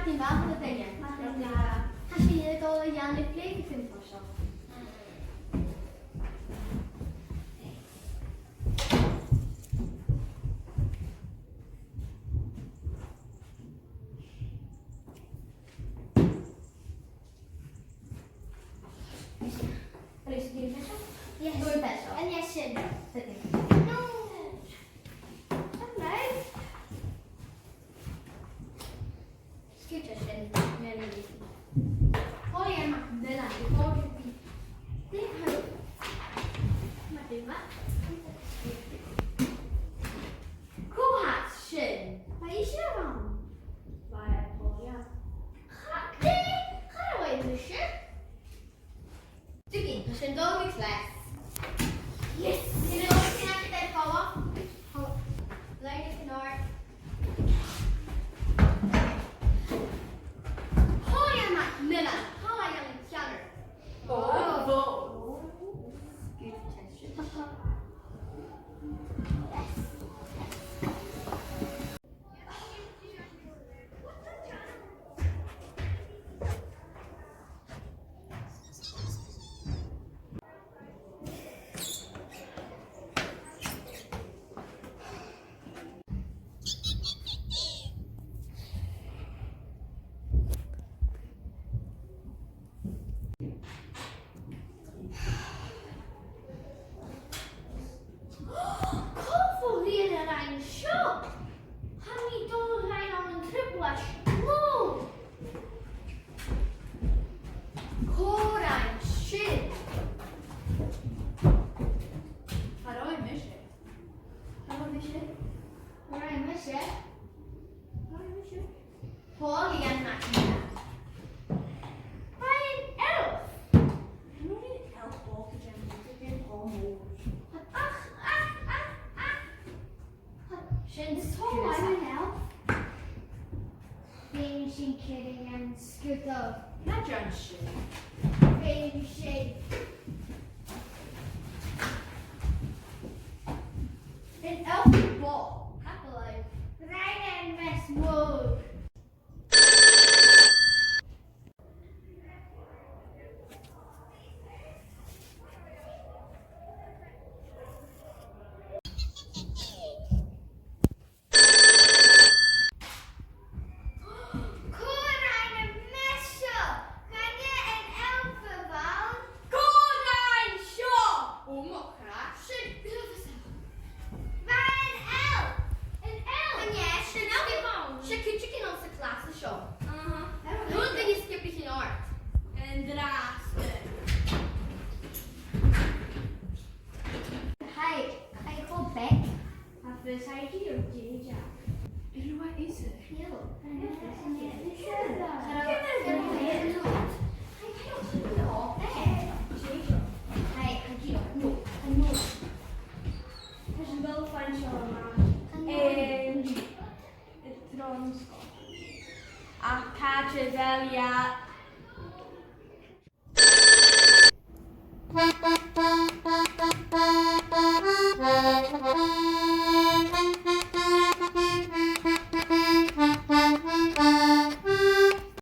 Martin var på det. Martin kanske det går gärna fler filmforskare. Yes. And yes, shit. No. Okay. Escucha, Shen. Hoy en Magdalena, before you be. Deja. Magdalena. Kohat, Shen. Vad är det? Vad är det på? Ja. Kan jag inte se? Tycker inte, Shen, då är klass. Yes! Can I get that follow? Learn it in art. Hoya Macmillan! How are you in Chandler? Oh! Good attention. Kidding and scoot up. Not John shit. Baby shade. An elf ball. Happily. Right and mess mode. What is it? Lacasdail.